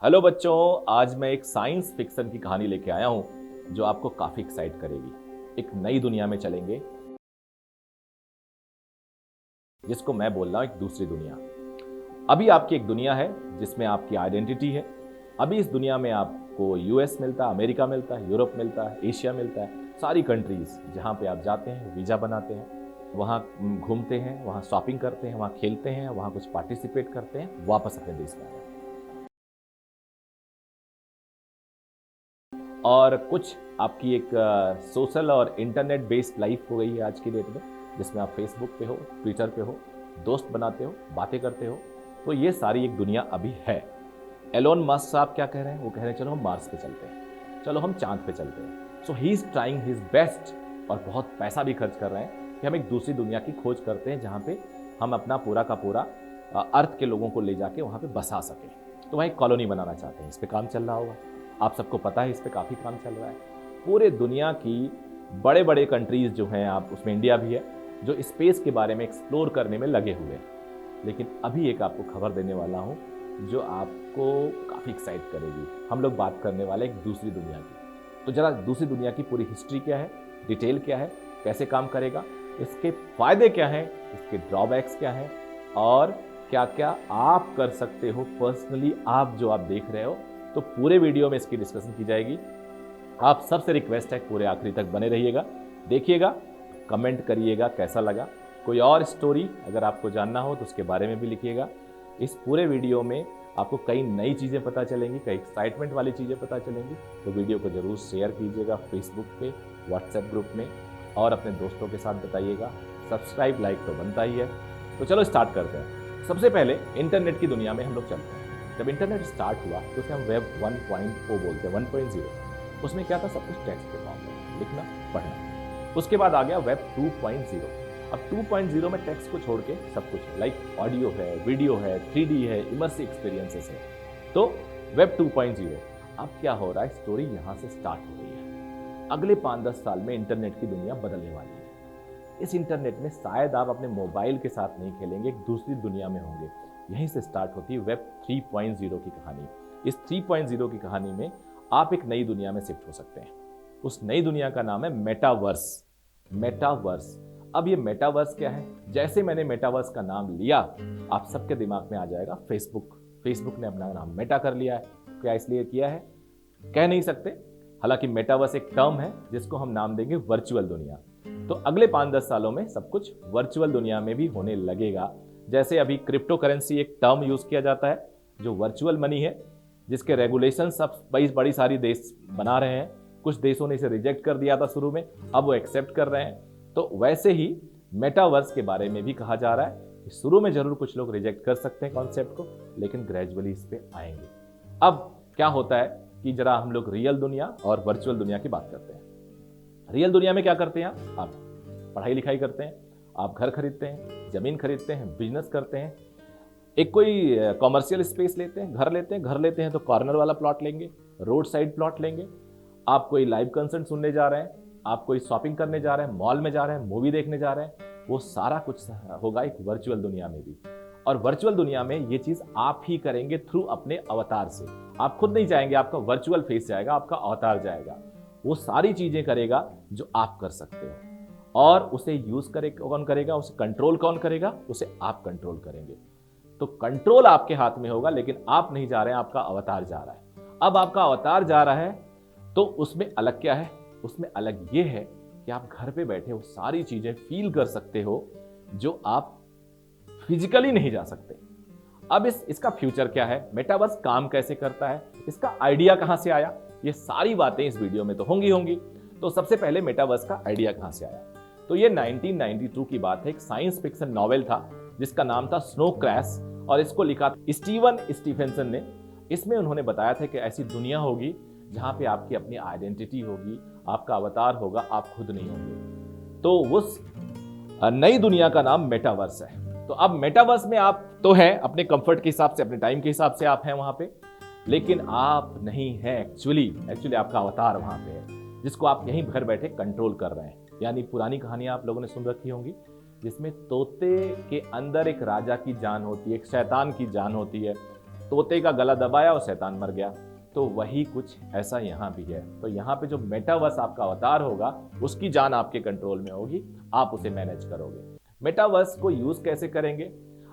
Hello बच्चों, आज मैं एक साइंस फिक्शन की कहानी लेके आया हूं जो आपको काफी एक्साइट करेगी। एक नई दुनिया में चलेंगे जिसको मैं बोल रहा हूं एक दूसरी दुनिया। अभी आपकी एक दुनिया है जिसमें आपकी आइडेंटिटी है। अभी इस दुनिया में आपको यूएस मिलता है, अमेरिका मिलता है, यूरोप मिलता है, एशिया मिलता है, सारी कंट्रीज जहां पे आप जाते हैं, वीजा बनाते हैं, वहां घूमते हैं, वहां शॉपिंग करते हैं, वहां खेलते हैं, वहां कुछ पार्टिसिपेट करते हैं, वापस अपने देश में आते हैं। और कुछ आपकी एक सोशल और इंटरनेट बेस्ड लाइफ हो गई है आज की डेट में, जिसमें आप फेसबुक पे हो, ट्विटर पे हो, दोस्त बनाते हो, बातें करते हो। तो ये सारी एक दुनिया अभी है। एलोन मस्क साहब क्या कह रहे हैं? वो कह रहे हैं चलो हम मार्स पे चलते हैं, चलो हम चांद पे चलते हैं। So he is trying his best और बहुत पैसा भी खर्च कर रहे हैं कि हम एक दूसरी दुनिया की खोज करते हैं जहाँ पे हम अपना पूरा का पूरा अर्थ के लोगों को ले जाके वहाँ पे बसा सकें। तो वहाँ एक कॉलोनी बनाना चाहते हैं। इस पर काम चल रहा होगा, आप सबको पता है, इस पर काफ़ी काम चल रहा है। पूरे दुनिया की बड़े बड़े कंट्रीज जो हैं, आप उसमें इंडिया भी है, जो स्पेस के बारे में एक्सप्लोर करने में लगे हुए हैं। लेकिन अभी एक आपको खबर देने वाला हूँ जो आपको काफ़ी एक्साइट करेगी। हम लोग बात करने वाले एक दूसरी दुनिया की। तो जरा दूसरी दुनिया की पूरी हिस्ट्री क्या है, डिटेल क्या है, कैसे काम करेगा, इसके फायदे क्या हैं, इसके ड्रॉबैक्स क्या हैं, और क्या क्या आप कर सकते हो पर्सनली, आप जो आप देख रहे हो। तो पूरे वीडियो में इसकी डिस्कशन की जाएगी। आप सबसे रिक्वेस्ट है पूरे आखिरी तक बने रहिएगा, देखिएगा, कमेंट करिएगा कैसा लगा। कोई और स्टोरी अगर आपको जानना हो तो उसके बारे में भी लिखिएगा। इस पूरे वीडियो में आपको कई नई चीज़ें पता चलेंगी, कई एक्साइटमेंट वाली चीज़ें पता चलेंगी। तो वीडियो को ज़रूर शेयर कीजिएगा फेसबुक पे, व्हाट्सएप ग्रुप में, और अपने दोस्तों के साथ बताइएगा। सब्सक्राइब लाइक तो बनता ही है। तो चलो स्टार्ट करते हैं। सबसे पहले इंटरनेट की दुनिया में हम लोग चलते हैं। जब इंटरनेट स्टार्ट हुआ तो उसे हम वेब 1.0 बोलते हैं, 1.0। उसमें क्या था? सब कुछ टेक्स्ट के फॉर्म में, लिखना पढ़ना। उसके बाद आ गया वेब 2.0। अब 2.0 में टेक्स्ट को छोड़ के सब कुछ लाइक ऑडियो है, वीडियो है, 3D है, इमर्सिव एक्सपीरियंसेस है। तो वेब 2.0। अब क्या हो रहा है? स्टोरी यहाँ से स्टार्ट हो रही है। अगले 5-10 साल में इंटरनेट की दुनिया बदलने वाली है। इस इंटरनेट में शायद आप अपने मोबाइल के साथ नहीं खेलेंगे, एक दूसरी दुनिया में होंगे। यहीं से स्टार्ट होती है वेब 3.0 की कहानी। इस 3.0 की कहानी में आप एक नई दुनिया में शिफ्ट हो सकते हैं। उस नई दुनिया का नाम है मेटावर्स। मेटावर्स। अब ये मेटावर्स क्या है? जैसे मैंने मेटावर्स का नाम लिया, आप सबके दिमाग में आ जाएगा फेसबुक। फेसबुक ने अपना नाम मेटा कर लिया है। क्या इसलिए किया है? कह नहीं सकते। हालांकि मेटावर्स एक टर्म है जिसको हम नाम देंगे वर्चुअल दुनिया। तो अगले 5-10 सालों में सब कुछ वर्चुअल दुनिया में भी होने लगेगा। जैसे अभी क्रिप्टो करेंसी एक टर्म यूज किया जाता है जो वर्चुअल मनी है, जिसके रेगुलेशन सब बड़ी सारी देश बना रहे हैं। कुछ देशों ने इसे रिजेक्ट कर दिया था शुरू में, अब वो एक्सेप्ट कर रहे हैं। तो वैसे ही मेटावर्स के बारे में भी कहा जा रहा है कि शुरू में जरूर कुछ लोग रिजेक्ट कर सकते हैं कॉन्सेप्ट को, लेकिन ग्रेजुअली इस पे आएंगे। अब क्या होता है कि जरा हम लोग रियल दुनिया और वर्चुअल दुनिया की बात करते हैं। रियल दुनिया में क्या करते हैं? आप पढ़ाई लिखाई करते हैं, आप घर खरीदते हैं, जमीन खरीदते हैं, बिजनेस करते हैं, एक कोई कॉमर्शियल स्पेस लेते हैं, घर लेते हैं तो कॉर्नर वाला प्लॉट लेंगे, रोड साइड प्लॉट लेंगे। आप कोई लाइव कंसर्ट सुनने जा रहे हैं, आप कोई शॉपिंग करने जा रहे हैं, मॉल में जा रहे हैं, मूवी देखने जा रहे हैं, वो सारा कुछ होगा एक वर्चुअल दुनिया में भी। और वर्चुअल दुनिया में ये चीज आप ही करेंगे थ्रू अपने अवतार से। आप खुद नहीं जाएंगे, आपका वर्चुअल फेस जाएगा, आपका अवतार जाएगा, वो सारी चीजें करेगा जो आप कर सकते हो। और उसे यूज करे कौन करेगा? उसे कंट्रोल कौन करेगा? उसे आप कंट्रोल करेंगे। तो कंट्रोल आपके हाथ में होगा, लेकिन आप नहीं जा रहे हैं, आपका अवतार जा रहा है। अब आपका अवतार जा रहा है तो उसमें अलग क्या है? उसमें अलग ये है कि आप घर पे बैठे वो सारी चीजें फील कर सकते हो जो आप फिजिकली नहीं जा सकते। अब इसका फ्यूचर क्या है? मेटावर्स काम कैसे करता है? इसका आइडिया कहां से आया? ये सारी बातें इस वीडियो में तो होंगी। तो सबसे पहले मेटावर्स का आइडिया कहां से आया? तो ये 1992 की बात है। एक साइंस फिक्शन नॉवेल था जिसका नाम था स्नो क्रैश, और इसको लिखा स्टीवन स्टीफेंसन ने। इसमें उन्होंने बताया था कि ऐसी दुनिया होगी जहां पे आपकी अपनी आइडेंटिटी होगी, आपका अवतार होगा, आप खुद नहीं होंगे। तो उस नई दुनिया का नाम मेटावर्स है। तो अब मेटावर्स में आप तो हैं अपने कंफर्ट के हिसाब से, अपने टाइम के हिसाब से आप हैं वहां पे, लेकिन आप नहीं हैं एक्चुअली आपका अवतार वहां पे है, जिसको आप यहीं घर बैठे कंट्रोल कर रहे हैं। यानी पुरानी कहानियां आप लोगों ने सुन रखी होंगी जिसमें तोते के अंदर एक राजा की जान होती है, एक शैतान की जान होती है। तोते का गला दबाया और शैतान मर गया। तो वही कुछ ऐसा यहाँ भी है। तो यहाँ पे जो मेटावर्स आपका अवतार होगा उसकी जान आपके कंट्रोल में होगी, आप उसे मैनेज करोगे। मेटावर्स को यूज कैसे करेंगे?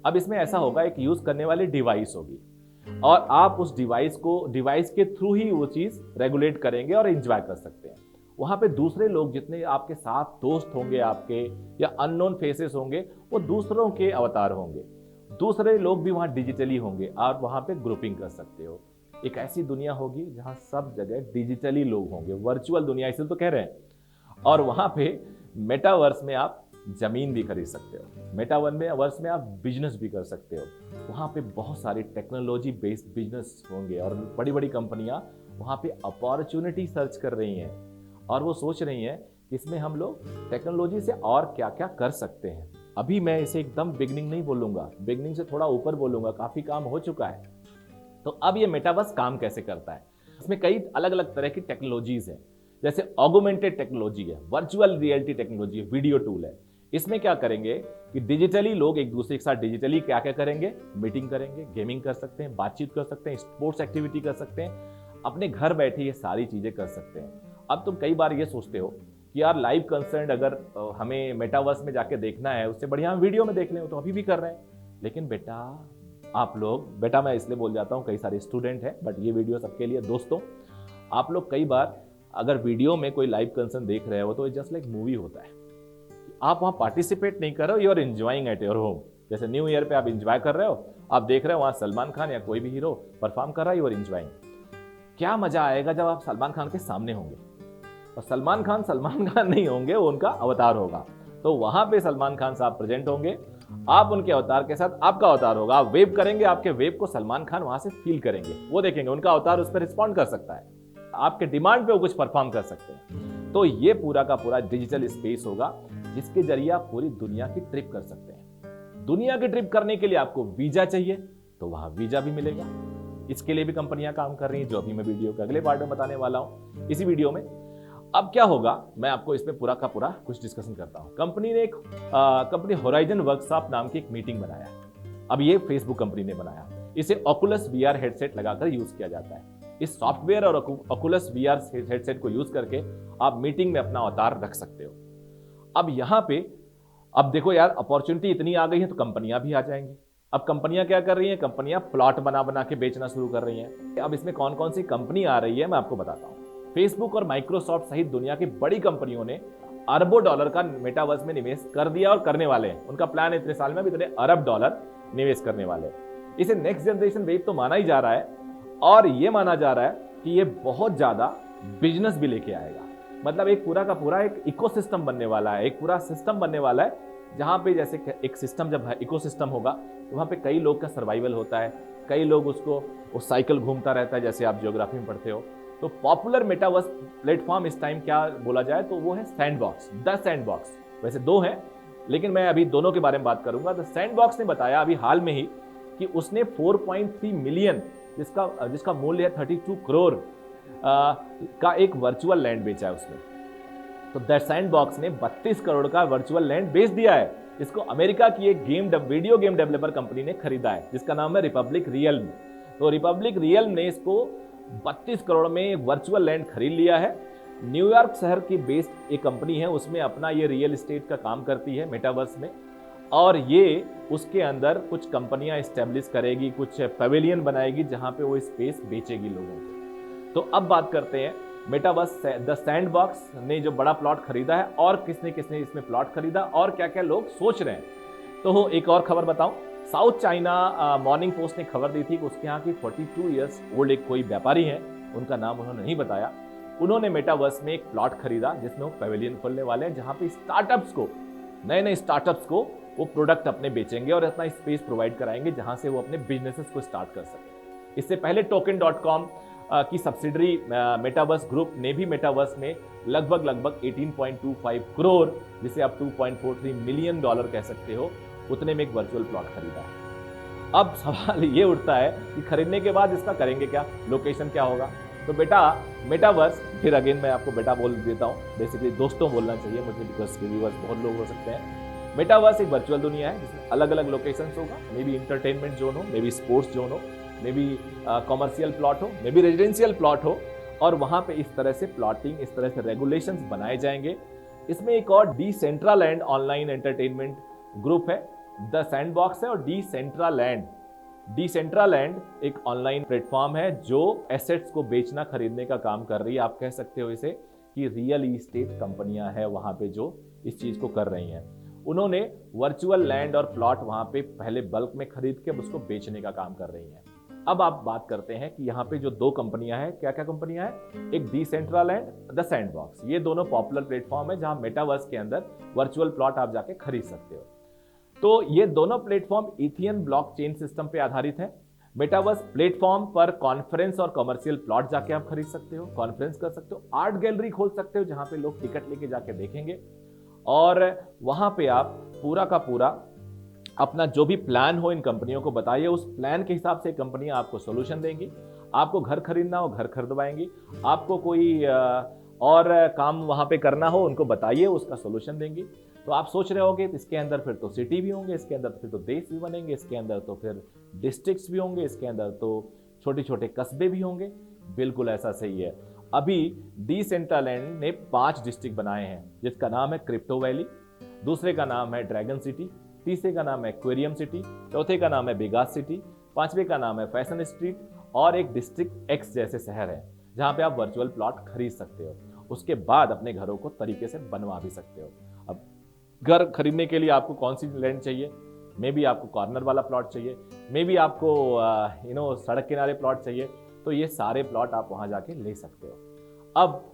अब इसमें ऐसा होगा, एक यूज करने वाली डिवाइस होगी और आप उस डिवाइस के थ्रू ही वो चीज रेगुलेट करेंगे और एंजॉय कर सकते हैं। वहां पे दूसरे लोग जितने आपके साथ दोस्त होंगे आपके या अननोन फेसेस होंगे वो दूसरों के अवतार होंगे। दूसरे लोग भी वहां डिजिटली होंगे, आप वहां पे ग्रुपिंग कर सकते हो। एक ऐसी दुनिया होगी जहां सब जगह डिजिटली लोग होंगे, वर्चुअल दुनिया इसे तो कह रहे हैं। और वहां पे मेटावर्स में आप जमीन भी खरीद सकते हो, मेटावर्स में आप बिजनेस भी कर सकते हो। वहां पे बहुत सारी टेक्नोलॉजी बेस्ड बिजनेस होंगे और बड़ी बड़ी कंपनियां वहां पे अपॉर्चुनिटी सर्च कर रही हैं और वो सोच रही हैं कि इसमें हम लोग टेक्नोलॉजी से और क्या क्या कर सकते हैं। अभी मैं इसे एकदम बिगनिंग नहीं बोलूंगा, बिगनिंग से थोड़ा ऊपर बोलूंगा, काफी काम हो चुका है। तो अब ये मेटावर्स काम कैसे करता है? इसमें कई अलग अलग तरह की टेक्नोलॉजीज हैं, जैसे ऑगमेंटेड टेक्नोलॉजी है, वर्चुअल रियलिटी टेक्नोलॉजी है, वीडियो टूल है। इसमें क्या करेंगे कि डिजिटली लोग एक दूसरे के साथ डिजिटली क्या क्या करेंगे, मीटिंग करेंगे, गेमिंग कर सकते हैं, बातचीत कर सकते हैं, स्पोर्ट्स एक्टिविटी कर सकते हैं, अपने घर बैठे ये सारी चीजें कर सकते हैं। अब तुम कई बार ये सोचते हो कि यार लाइव कंसर्ट अगर हमें मेटावर्स में जाके देखना है उससे बढ़िया हम वीडियो में देख लें, तो अभी भी कर रहे हैं। लेकिन बेटा आप लोग, बेटा मैं इसलिए बोल जाता हूँ, कई सारे स्टूडेंट हैं बट ये वीडियो सबके लिए। दोस्तों आप लोग कई बार अगर वीडियो में कोई लाइव कंसर्ट देख रहे हो तो जस्ट लाइक मूवी होता है, आप वहाँ पार्टिसिपेट नहीं कर रहे हो, you are enjoying at your home. जैसे न्यू ईयर पे आप एंजॉय कर रहे हो, आप देख रहे हो वहाँ सलमान खान या कोई भी हीरो परफॉर्म कर रहा है, यू आर एंजॉइंग। क्या मजा आएगा जब आप सलमान खान के सामने होंगे और सलमान खान नहीं होंगे, वो उनका अवतार होगा। तो वहां पे सलमान खान साहब प्रेजेंट होंगे, आप उनके अवतार के साथ आपका अवतार होगा, आप वेव करेंगे, आपके वेव को सलमान खान वहां से फील करेंगे, वो देखेंगे, उनका अवतार उस पर रिस्पॉन्ड कर सकता है, आपके डिमांड पे वो कुछ परफॉर्म कर सकते हैं। तो ये पूरा का पूरा डिजिटल स्पेस होगा जिसके जरिए आप पूरी दुनिया की ट्रिप कर सकते हैं। दुनिया की ट्रिप करने के लिए आपको वीजा चाहिए तो वहां वीजा भी मिलेगा। इसके लिए भी कंपनियां काम कर रही हैं, जो अभी मैं वीडियो के अगले पार्ट में बताने वाला हूं इसी वीडियो में। अब क्या होगा, मैं आपको इसमें पूरा का पूरा कुछ डिस्कशन करता हूं। कंपनी ने एक कंपनी होराइजन वर्कशॉप नाम की एक मीटिंग बनाया। अब ये फेसबुक कंपनी ने बनाया, इसे ओकुलस वीआर हेडसेट लगाकर यूज किया जाता है। इस सॉफ्टवेयर और ओकुलस वीआर हेडसेट को यूज करके आप मीटिंग में अपना अवतार रख सकते हो। अब यहां पे अब देखो यार, अपॉर्चुनिटी इतनी आ गई है तो कंपनियां भी आ जाएंगी। अब कंपनियां क्या कर रही हैं, कंपनियां प्लॉट बना बना के बेचना शुरू कर रही हैं। अब इसमें कौन कौन सी कंपनी आ रही है मैं आपको बताता हूं। फेसबुक और माइक्रोसॉफ्ट सहित दुनिया की बड़ी कंपनियों ने अरबों डॉलर का मेटावर्स में निवेश कर दिया और करने वाले हैं। उनका प्लान है इतने साल में भी इतने अरब डॉलर निवेश करने वाले हैं। इसे नेक्स्ट जनरेशन वेव तो माना ही जा रहा है और ये माना जा रहा है कि ये बहुत ज्यादा बिजनेस भी लेके आएगा। मतलब एक पूरा का पूरा एक इकोसिस्टम बनने वाला है, एक पूरा सिस्टम बनने वाला है जहां पे जैसे एक सिस्टम जब इकोसिस्टम होगा तो वहां पे कई लोग का सर्वाइवल होता है, कई लोग उसको वो साइकिल घूमता रहता है, जैसे आप ज्योग्राफी में पढ़ते हो। तो पॉपुलर मेटावर्स प्लेटफॉर्म इस टाइम क्या बोला जाए तो वो है सैंडबॉक्स, द सैंडबॉक्स। वैसे दो हैं लेकिन मैं अभी दोनों के बारे में बात करूंगा। द सैंडबॉक्स ने बताया अभी हाल में ही कि उसने 4.3 मिलियन जिसका मूल्य है 32 करोड़ का एक वर्चुअल लैंड बेचा है उसने। तो द सैंडबॉक्स ने 32 करोड़ का वर्चुअल लैंड बेच दिया है। इसको अमेरिका की एक वीडियो गेम डेवलपर कंपनी ने खरीदा है जिसका नाम है रिपब्लिक रियल्म। तो रिपब्लिक रियल्म ने इसको 32 करोड़ में वर्चुअल लैंड खरीद लिया है। न्यूयॉर्क शहर की बेस्ड एक कंपनी है, उसमें अपना ये रियल एस्टेट का काम करती है मेटावर्स में, और ये उसके अंदर कुछ कंपनियां एस्टेब्लिश करेगी, कुछ पेविलियन बनाएगी जहां पे वो स्पेस बेचेगी लोगों को। तो अब बात करते हैं मेटावर्स द सैंडबॉक्स ने जो बड़ा प्लॉट खरीदा है और किसने किसने इसमें प्लॉट खरीदा और क्या क्या लोग सोच रहे हैं। तो एक और खबर बताऊं, साउथ चाइना मॉर्निंग पोस्ट ने खबर दी थी कि उसके यहाँ की 42 ईयर्स ओल्ड एक कोई व्यापारी हैं, उनका नाम उन्होंने नहीं बताया, उन्होंने मेटावर्स में एक प्लॉट खरीदा जिसमें वो पेविलियन खोलने वाले हैं जहां पे स्टार्टअप्स को, नए स्टार्टअप्स को वो प्रोडक्ट अपने बेचेंगे और इतना स्पेस प्रोवाइड कराएंगे जहां से वो अपने बिजनेसेस को स्टार्ट कर सके। इससे पहले टोकन.com की सब्सिडरी मेटावर्स ग्रुप ने भी मेटावर्स में लगभग 18.25 करोड़, जिसे आप 2.43 मिलियन डॉलर कह सकते हो, उतने में एक वर्चुअल प्लॉट खरीदा है। अब सवाल ये उठता है कि खरीदने के बाद इसका करेंगे क्या, लोकेशन क्या होगा। तो बेटा मेटावर्स, फिर अगेन मैं आपको बेटा बोल देता हूँ, बेसिकली दोस्तों बोलना चाहिए मुझे बिकॉज व्यूअर्स बहुत लोग हो सकते हैं। मेटावर्स एक वर्चुअल दुनिया है जिसमें अलग अलग लोकेशंस होगा, मे बी इंटरटेनमेंट जोन हो, मे बी स्पोर्ट्स जोन हो, मे बी कॉमर्शियल प्लॉट हो, मे बी रेजिडेंशियल प्लॉट हो, और वहां पे इस तरह से प्लॉटिंग, इस तरह से रेगुलेशंस बनाए जाएंगे। इसमें एक और डिसेंट्रालैंड ऑनलाइन एंटरटेनमेंट ग्रुप है, द सैंडबॉक्स है, और डिसेंट्रालैंड एक ऑनलाइन प्लेटफॉर्म है जो एसेट्स को बेचना खरीदने का काम कर रही है। आप कह सकते हो इसे कि रियल इस्टेट कंपनियां हैं वहां पे जो इस चीज को कर रही हैं। उन्होंने वर्चुअल लैंड और प्लॉट वहां पे पहले बल्क में खरीद के उसको बेचने का काम कर रही हैं। अब आप बात करते हैं कि यहाँ पे जो दो कंपनियां हैं, क्या क्या कंपनियां हैं, एक डिसेंट्रालैंड, द सैंडबॉक्स, ये दोनों पॉपुलर प्लेटफॉर्म है जहां मेटावर्स के अंदर वर्चुअल प्लॉट आप जाके खरीद सकते हो। तो ये दोनों प्लेटफॉर्म इथियन ब्लॉकचेन सिस्टम पे आधारित है। मेटावर्स प्लेटफॉर्म पर कॉन्फ्रेंस और कमर्शियल प्लॉट जाके आप खरीद सकते हो, कॉन्फ्रेंस कर सकते हो, आर्ट गैलरी खोल सकते हो जहां पे लोग टिकट लेके जाके देखेंगे, और वहां पे आप पूरा का पूरा अपना जो भी प्लान हो इन कंपनियों को बताइए, उस प्लान के हिसाब से कंपनियां आपको सोल्यूशन देंगी। आपको घर खरीदना हो घर खरीदवाएंगी, आपको कोई और काम वहां पे करना हो उनको बताइए, उसका सोल्यूशन देंगी। तो आप सोच रहे होगे इसके अंदर फिर तो सिटी भी होंगे, इसके अंदर फिर तो देश भी बनेंगे, इसके अंदर तो फिर डिस्ट्रिक्ट्स भी होंगे, इसके अंदर तो छोटे छोटे कस्बे भी होंगे। बिल्कुल ऐसा सही है। अभी डिसेंट्रालैंड ने 5 डिस्ट्रिक्ट बनाए हैं, जिसका नाम है क्रिप्टो वैली, दूसरे का नाम है ड्रैगन सिटी, तीसरे का नाम है एक्वेरियम सिटी, चौथे का नाम है बेगास सिटी, पांचवे का नाम है फैशन स्ट्रीट, और एक डिस्ट्रिक्ट एक्स जैसे शहर है जहां पे आप वर्चुअल प्लॉट खरीद सकते हो। उसके बाद अपने घरों को तरीके से बनवा भी सकते हो। अब घर खरीदने के लिए आपको कौन सी लैंड चाहिए, मे बी आपको कॉर्नर वाला प्लॉट चाहिए, मे बी आपको सड़क किनारे प्लॉट चाहिए, तो ये सारे प्लॉट आप वहां जाके ले सकते हो। अब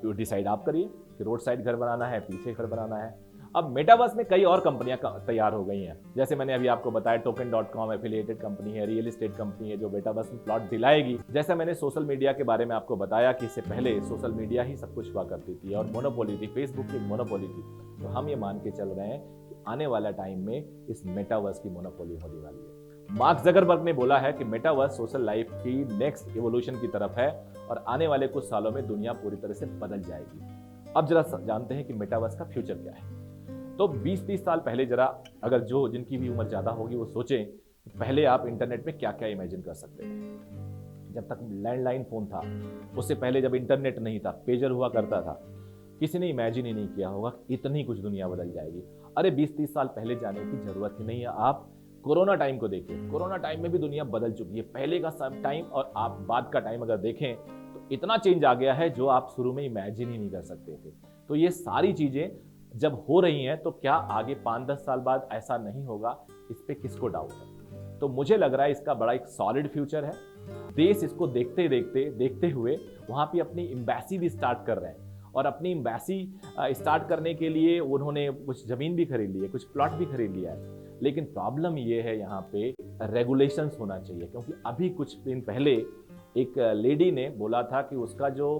डिसाइड आप करिए कि रोड साइड घर बनाना है, पीछे घर बनाना है। अब मेटावर्स में कई और कंपनियां तैयार हो गई हैं, जैसे मैंने अभी आपको बताया टोकन.com एफिलिएटेड कंपनी है, रियल एस्टेट कंपनी है जो मेटावर्स में प्लॉट दिलाएगी। जैसे मैंने सोशल मीडिया के बारे में आपको बताया कि इससे पहले सोशल मीडिया ही सब कुछ हुआ करती थी और मोनोपोली थी, फेसबुक की मोनोपोली थी। तो हम ये मान के चल रहे हैं कि आने वाला टाइम में इस मेटावर्स की मोनोपोली होने वाली है। मार्क जकरबर्ग ने बोला है कि मेटावर्स सोशल लाइफ की नेक्स्ट इवोल्यूशन की तरफ है और आने वाले कुछ सालों में दुनिया पूरी तरह से बदल जाएगी। अब जरा जानते हैं कि मेटावर्स का फ्यूचर क्या है। तो 20-30 साल पहले जरा अगर जिनकी भी उम्र ज्यादा होगी वो सोचें, पहले आप इंटरनेट में क्या क्या इमेजिन कर सकते थे। जब तक लैंडलाइन फोन था, उससे पहले जब इंटरनेट नहीं था, पेजर हुआ करता था, किसी ने इमेजिन ही नहीं किया होगा इतनी कुछ दुनिया बदल जाएगी। अरे 20-30 साल पहले जाने की जरूरत ही नहीं है। आप कोरोना टाइम को देखिए, कोरोना टाइम में भी दुनिया बदल चुकी है। पहले का सब टाइम और आप बाद का टाइम अगर देखें तो इतना चेंज आ गया है जो आप शुरू में इमेजिन ही नहीं कर सकते थे। तो ये सारी चीजें जब हो रही हैं तो क्या आगे 5-10 साल बाद ऐसा नहीं होगा, इस पे किसको डाउट है। तो मुझे लग रहा है इसका बड़ा एक सॉलिड फ्यूचर है। देश इसको देखते हुए वहां पे अपनी एम्बेसी भी स्टार्ट कर रहे हैं, और अपनी एम्बेसी स्टार्ट करने के लिए उन्होंने कुछ जमीन भी खरीद ली है, कुछ प्लॉट भी खरीद लिया है। लेकिन प्रॉब्लम ये है यहाँ पे रेगुलेशंस होना चाहिए, क्योंकि अभी कुछ दिन पहले एक लेडी ने बोला था कि उसका जो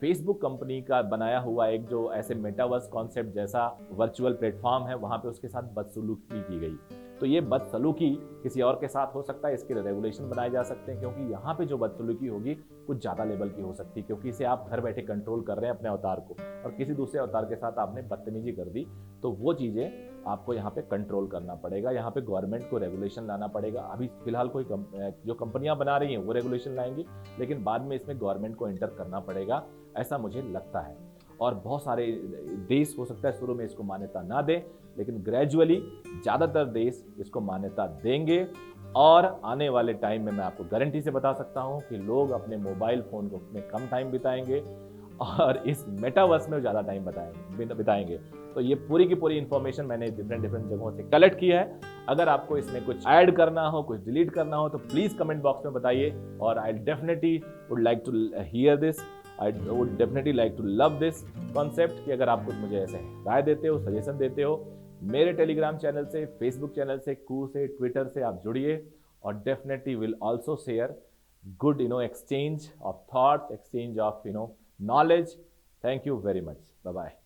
फेसबुक कंपनी का बनाया हुआ एक जो ऐसे मेटावर्स कॉन्सेप्ट जैसा वर्चुअल प्लेटफॉर्म है, वहां पे उसके साथ बदसलूकी की गई। तो ये बदसलूकी किसी और के साथ हो सकता है, इसके लिए रेगुलेशन बनाए जा सकते हैं, क्योंकि यहाँ पे जो बदसलूकी होगी कुछ ज़्यादा लेवल की हो सकती है, क्योंकि इसे आप घर बैठे कंट्रोल कर रहे हैं अपने अवतार को, और किसी दूसरे अवतार के साथ आपने बदतमीजी कर दी, तो वो चीज़ें आपको यहाँ पे कंट्रोल करना पड़ेगा। यहाँ पे गवर्नमेंट को रेगुलेशन लाना पड़ेगा। अभी फिलहाल कोई जो कंपनियां बना रही हैं वो रेगुलेशन लाएंगी, लेकिन बाद में इसमें गवर्नमेंट को एंटर करना पड़ेगा, ऐसा मुझे लगता है। और बहुत सारे देश हो सकता है शुरू में इसको मान्यता ना दें, लेकिन ग्रेजुअली ज़्यादातर देश इसको मान्यता देंगे। और आने वाले टाइम में मैं आपको गारंटी से बता सकता हूँ कि लोग अपने मोबाइल फ़ोन को में कम टाइम बिताएंगे और इस मेटावर्स में ज़्यादा टाइम बिताएंगे। तो ये पूरी की पूरी इन्फॉर्मेशन मैंने डिफरेंट जगहों से कलेक्ट किया है। अगर आपको इसमें कुछ ऐड करना हो, कुछ डिलीट करना हो, तो प्लीज़ कमेंट बॉक्स में बताइए, और I definitely would like to hear this. I would definitely like to love this concept कि अगर आप कुछ मुझे ऐसे राय देते हो, सजेशन देते हो, मेरे टेलीग्राम चैनल से, फेसबुक चैनल से, कू से, ट्विटर से आप जुड़िए, और definitely will also share good exchange of thoughts, exchange of knowledge. Thank you very much. Bye bye.